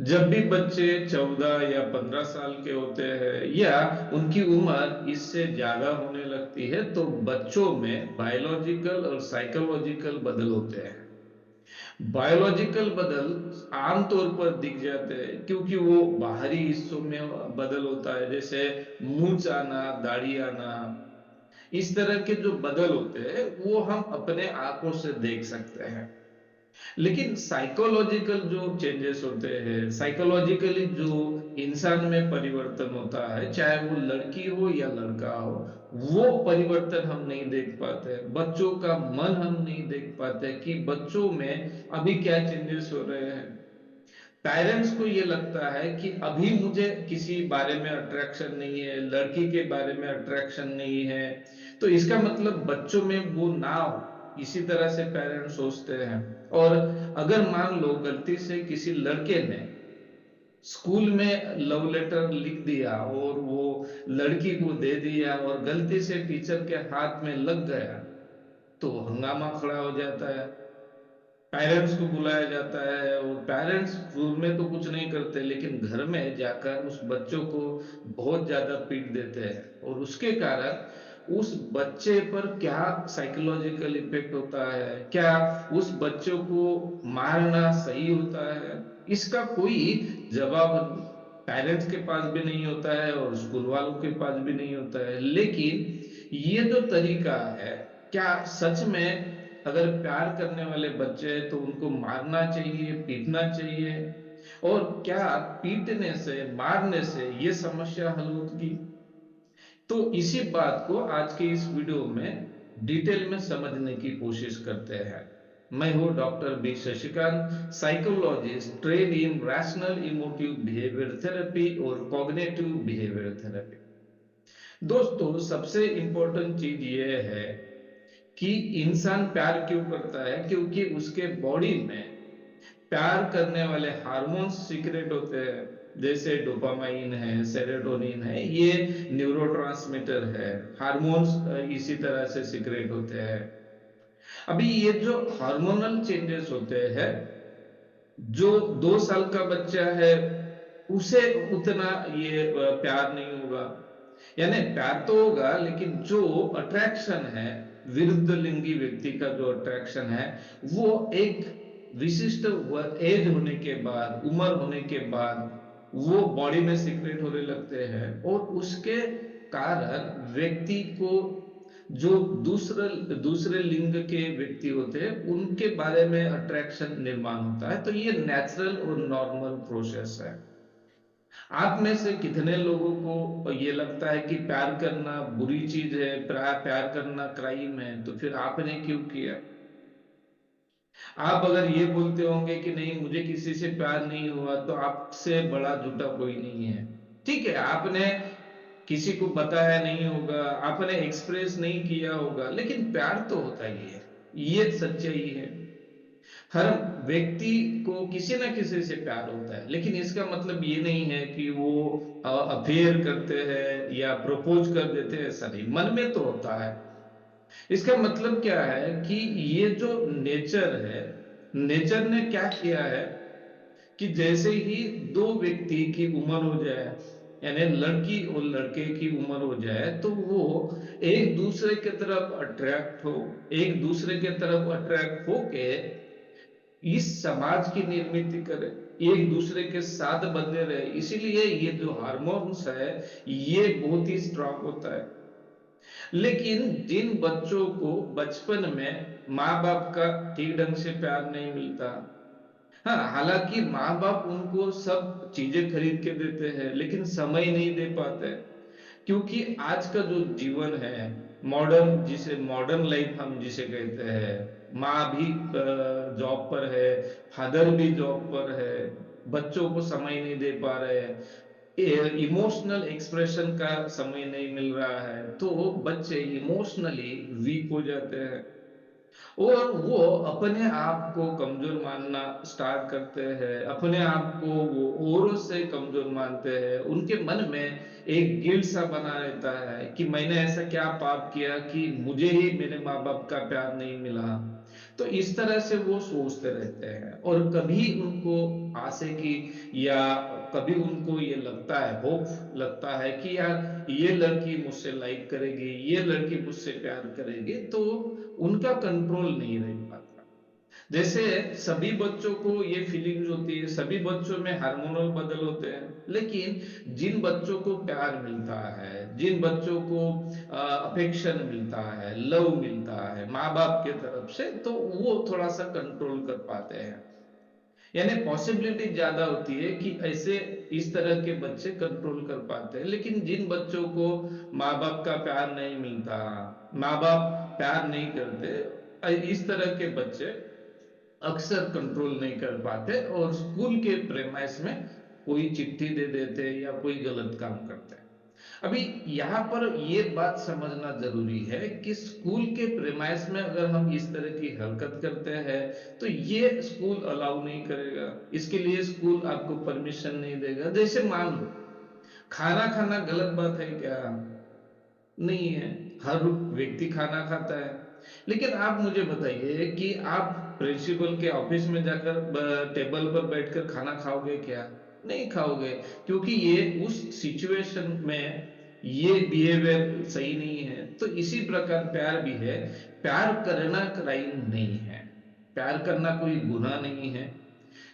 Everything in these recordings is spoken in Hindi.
जब भी बच्चे 14 या 15 साल के होते हैं या उनकी उम्र इससे ज्यादा होने लगती है तो बच्चों में बायोलॉजिकल और साइकोलॉजिकल बदल होते हैं। बायोलॉजिकल बदल आमतौर पर दिख जाते हैं क्योंकि वो बाहरी हिस्सों में बदल होता है, जैसे मूंछ आना, दाढ़ी आना। इस तरह के जो बदल होते हैं वो हम अपने आंखों से देख सकते हैं। लेकिन साइकोलॉजिकल जो चेंजेस होते हैं, साइकोलॉजिकली जो इंसान में परिवर्तन होता है, चाहे वो लड़की हो या लड़का हो, वो परिवर्तन हम नहीं देख पाते। बच्चों का मन हम नहीं देख पाते कि बच्चों में अभी क्या चेंजेस हो रहे हैं। पेरेंट्स को ये लगता है कि अभी मुझे किसी बारे में अट्रैक्शन नहीं है, लड़की के बारे में अट्रैक्शन नहीं है, तो इसका मतलब बच्चों में वो ना हो, इसी तरह से पेरेंट्स सोचते हैं। और अगर मान लो गलती से किसी लड़के ने स्कूल में लव लेटर लिख दिया और वो लड़की को दे दिया और गलती से टीचर के हाथ में लग गया, तो हंगामा खड़ा हो जाता है। पेरेंट्स को बुलाया जाता है और पेरेंट्स स्कूल में तो कुछ नहीं करते, लेकिन घर में जाकर उस बच्चों को बहुत ज्यादा पीट देते हैं। और उसके कारण उस बच्चे पर क्या साइकोलॉजिकल इफेक्ट होता है, क्या उस बच्चों को मारना सही होता है, इसका कोई जवाब पेरेंट्स के पास भी नहीं होता है और स्कूल वालों के पास भी नहीं होता है। लेकिन ये जो तरीका है, क्या सच में अगर प्यार करने वाले बच्चे हैं तो उनको मारना चाहिए, पीटना चाहिए? और क्या पीटने से, मारने से ये समस्या हल होगी? तो इसी बात को आज के इस वीडियो में डिटेल में समझने की कोशिश करते हैं। मैं हूं doctor B Shashikant, psychologist train in rational emotive behaviour therapy और कॉग्निटिव बिहेवियर थेरेपी। दोस्तों, सबसे इंपॉर्टेंट चीज ये है कि इंसान प्यार क्यों करता है, क्योंकि उसके बॉडी में प्यार करने वाले हार्मोन्स सीक्रेट होते हैं। जैसे डोपामाइन है, सेरोटोनिन है, ये न्यूरोट्रांसमीटर है। हार्मोन्स इसी तरह से सीक्रेट होते हैं। अभी ये जो हार्मोनल चेंजेस होते हैं, जो 2 साल का बच्चा है उसे उतना ये प्यार नहीं होगा। यानी प्यार तो होगा, लेकिन जो अट्रैक्शन है, विरुद्ध लिंगी व्यक्ति का जो अट्रैक्शन है, वो एक विशिष्ट एज होने के बाद, उम्र होने के बाद वो बॉडी में सीक्रेट होने लगते हैं। और उसके कारण व्यक्ति को जो दूसरे दूसरे लिंग के व्यक्ति होते हैं उनके बारे में अट्रैक्शन निर्माण होता है। तो ये नेचुरल और नॉर्मल प्रोसेस है। आप में से कितने लोगों को ये लगता है कि प्यार करना बुरी चीज है, प्यार करना क्राइम है, तो फिर आपने क्यों किया? आप अगर ये बोलते होंगे कि नहीं, मुझे किसी से प्यार नहीं हुआ, तो आपसे बड़ा झूठा कोई नहीं है। ठीक है, आपने किसी को बताया नहीं होगा, आपने एक्सप्रेस नहीं किया होगा, लेकिन प्यार तो होता ही है। ये सच्चाई है। हर व्यक्ति को किसी ना किसी से प्यार होता है, लेकिन इसका मतलब ये नहीं है कि वो अफेयर करते हैं या प्रपोज कर देते हैं। ऐसा नहीं, मन में तो होता है। इसका मतलब क्या है कि ये जो नेचर है, नेचर ने क्या किया है कि जैसे ही दो व्यक्ति की उम्र हो जाए, यानी लड़की और लड़के की उम्र हो जाए, तो वो एक दूसरे के तरफ अट्रैक्ट हो, एक दूसरे के तरफ अट्रैक्ट होके इस समाज की निर्मित करे, एक दूसरे के साथ बंधे रहे। इसीलिए ये जो हार्मोन्स है, ये बहुत ही स्ट्रांग होता है। लेकिन जिन बच्चों को बचपन में माँ बाप का ठीक ढंग से प्यार नहीं मिलता, हाँ, हालांकि माँ बाप उनको सब चीजें खरीद के देते हैं, लेकिन समय नहीं दे पाते। क्योंकि आज का जो जीवन है, मॉडर्न, जिसे मॉडर्न लाइफ हम जिसे कहते हैं, माँ भी जॉब पर है, फादर भी जॉब पर है, बच्चों को समय नहीं दे पा रहे हैं, इमोशनल एक्सप्रेशन का समय नहीं मिल रहा है, तो बच्चे इमोशनली वीक हो जाते हैं। और वो अपने आप को कमजोर मानना स्टार्ट करते हैं, अपने आप को वो औरों से कमजोर मानते हैं। उनके मन में एक गिल्ट सा बना रहता है कि मैंने ऐसा क्या पाप किया कि मुझे ही मेरे माँ बाप का प्यार नहीं मिला। तो इस तरह से वो सोचते रहते हैं, और कभी उनको आशे की, या कभी उनको ये लगता है, होप लगता है कि यार ये लड़की मुझसे लाइक करेगी, ये लड़की मुझसे प्यार करेगी, तो उनका कंट्रोल नहीं रह पाता। जैसे सभी बच्चों को ये फीलिंग्स होती है, सभी बच्चों में हार्मोनल बदल होते हैं, लेकिन जिन बच्चों को प्यार मिलता है, जिन बच्चों को अफेक्शन मिलता है, लव मिलता है माँ बाप के तरफ से, तो वो थोड़ा सा कंट्रोल कर पाते हैं। यानी पॉसिबिलिटी ज्यादा होती है कि ऐसे इस तरह के बच्चे कंट्रोल कर पाते हैं। लेकिन जिन बच्चों को माँ बाप का प्यार नहीं मिलता, माँ बाप प्यार नहीं करते, इस तरह के बच्चे अक्सर कंट्रोल नहीं कर पाते, और स्कूल के प्रेमाइस में कोई चिट्ठी दे देते या कोई गलत काम करते हैं। अभी यहाँ पर ये बात समझना जरूरी है कि स्कूल के प्रेमाइस में अगर हम इस तरह की हरकत करते हैं, तो ये स्कूल अलाउ नहीं करेगा, इसके लिए स्कूल आपको परमिशन नहीं देगा। जैसे मान लो खाना खाना गलत बात है क्या? नहीं है। हर व्यक्ति खाना खाता है। लेकिन आप मुझे बताइए कि आप प्रिंसिपल के ऑफिस में जाकर टेबल पर बैठकर खाना खाओगे क्या? नहीं खाओगे, क्योंकि ये उस सिचुएशन में ये बिहेवियर सही नहीं है। तो इसी प्रकार प्यार भी है। प्यार करना क्राइम नहीं है, प्यार करना कोई गुनाह नहीं है,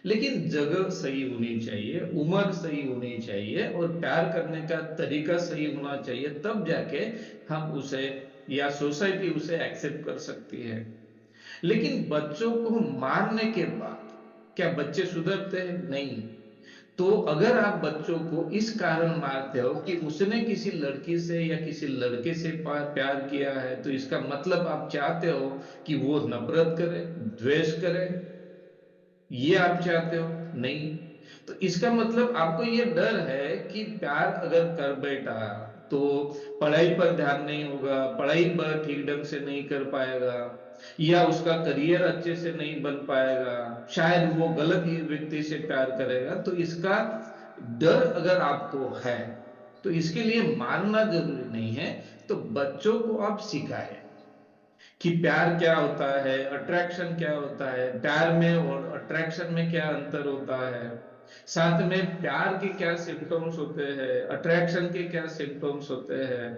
लेकिन जगह सही होनी चाहिए, उम्र सही होनी चाहिए, और प्यार करने का तरीका सही होना चाहिए, तब जाके हम उसे, या सोसाइटी उसे एक्सेप्ट कर सकती है। लेकिन बच्चों को मारने के बाद क्या बच्चे सुधरते हैं? नहीं। तो अगर आप बच्चों को इस कारण मारते हो कि उसने किसी लड़की से या किसी लड़के से प्यार किया है, तो इसका मतलब आप चाहते हो कि वो नफरत करे, द्वेष करे, ये आप चाहते हो? नहीं। तो इसका मतलब आपको ये डर है कि प्यार अगर कर बैठा तो पढ़ाई पर ध्यान नहीं होगा, पढ़ाई पर ठीक ढंग से नहीं कर पाएगा, या उसका करियर अच्छे से नहीं बन पाएगा, शायद वो गलत ही व्यक्ति से प्यार करेगा। तो इसका डर अगर आपको है, तो इसके लिए मानना जरूरी नहीं है। तो बच्चों को आप सिखाएं कि प्यार क्या होता है, अट्रैक्शन क्या होता है, प्यार में और अट्रैक्शन में क्या अंतर होता है, साथ में प्यार के क्या सिम्टम्स होते हैं, अट्रैक्शन के क्या सिम्टम्स होते हैं,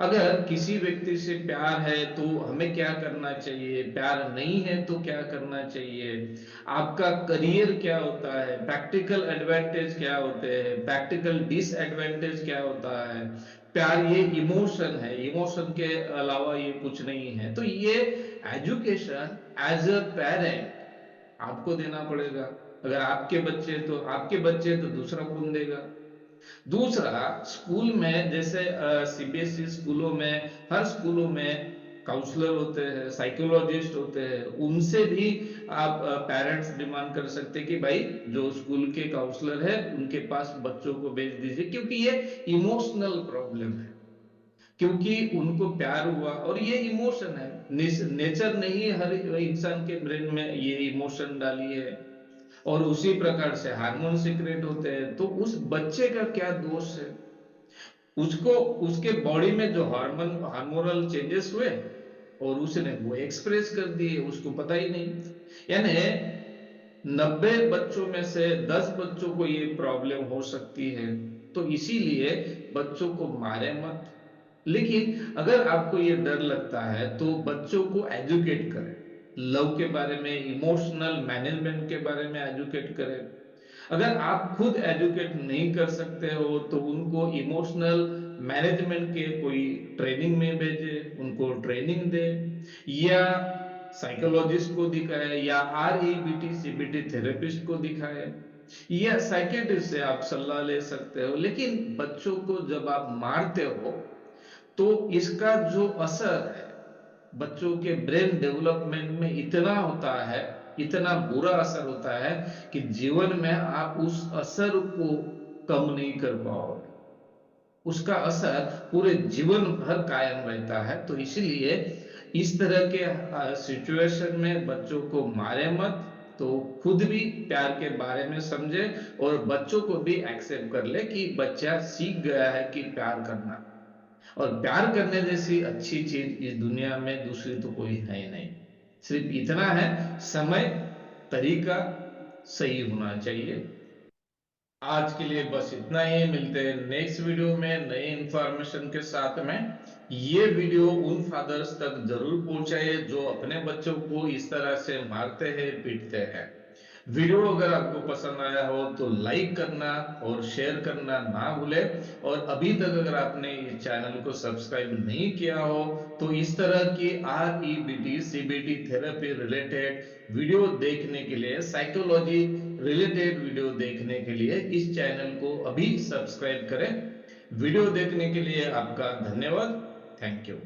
अगर किसी व्यक्ति से प्यार है तो हमें क्या करना चाहिए, प्यार नहीं है तो क्या करना चाहिए, आपका करियर क्या होता है, प्रैक्टिकल एडवांटेज क्या होते हैं, प्रैक्टिकल डिसएडवांटेज क्या होता है। प्यार ये इमोशन है, इमोशन के अलावा ये कुछ नहीं है। तो ये एजुकेशन एज अ पेरेंट आपको देना पड़ेगा। अगर आपके बच्चे, तो आपके बच्चे तो दूसरा कौन देगा? दूसरा, स्कूल में जैसे सीबीएसई स्कूलों में, हर स्कूलों में काउंसलर होते हैं, साइकोलॉजिस्ट होते हैं, उनसे भी आप पेरेंट्स डिमांड कर सकते हैं कि भाई जो स्कूल के काउंसलर है उनके पास बच्चों को भेज दीजिए, क्योंकि ये इमोशनल प्रॉब्लम है, क्योंकि उनको प्यार हुआ, और ये इमोशन है। नेचर नहीं हर इंसान के ब्रेन में ये इमोशन डाली है, और उसी प्रकार से हार्मोन सीक्रेट होते हैं। तो उस बच्चे का क्या दोष है? उसको, उसके बॉडी में जो हार्मोनल चेंजेस हुए, और उसने वो एक्सप्रेस कर दिए, उसको पता ही नहीं। यानी 90 बच्चों में से 10 बच्चों को ये प्रॉब्लम हो सकती है। तो इसीलिए बच्चों को मारे मत। लेकिन अगर आपको ये डर लगता है, तो बच्चों को एजुकेट करें, लव के बारे में, इमोशनल मैनेजमेंट के बारे में एजुकेट करें। अगर आप खुद एजुकेट नहीं कर सकते हो, तो उनको इमोशनल मैनेजमेंट के कोई ट्रेनिंग में भेजे, उनको ट्रेनिंग दे, या साइकोलॉजिस्ट को दिखाए, या आरईबीटी सीबीटी थेरेपिस्ट को दिखाए, या साइकेट्रिस्ट से आप सलाह ले सकते हो। लेकिन बच्चों को जब आप मारते हो, तो इसका जो असर है बच्चों के ब्रेन डेवलपमेंट में इतना होता है, इतना बुरा असर होता है, कि जीवन में आप उस असर को कम नहीं कर पाओगे। उसका असर पूरे जीवन भर कायम रहता है। तो इसलिए इस तरह के सिचुएशन में बच्चों को मारे मत, तो खुद भी प्यार के बारे में समझे और बच्चों को भी एक्सेप्ट कर ले कि बच्चा सीख गया है कि प्यार करना, और प्यार करने जैसी अच्छी चीज इस दुनिया में दूसरी तो कोई है ही नहीं। सिर्फ इतना है, समय, तरीका सही होना चाहिए। आज के लिए बस इतना ही, मिलते हैं नेक्स्ट वीडियो में नई इंफॉर्मेशन के साथ में। ये वीडियो उन फादर्स तक जरूर पहुंचाइए जो अपने बच्चों को इस तरह से मारते हैं, पीटते हैं। वीडियो अगर आपको पसंद आया हो तो लाइक करना और शेयर करना ना भूले, और अभी तक अगर आपने इस चैनल को सब्सक्राइब नहीं किया हो तो इस तरह की REBT CBT therapy related video देखने के लिए, साइकोलॉजी रिलेटेड वीडियो देखने के लिए इस चैनल को अभी सब्सक्राइब करें। वीडियो देखने के लिए आपका धन्यवाद। Thank you.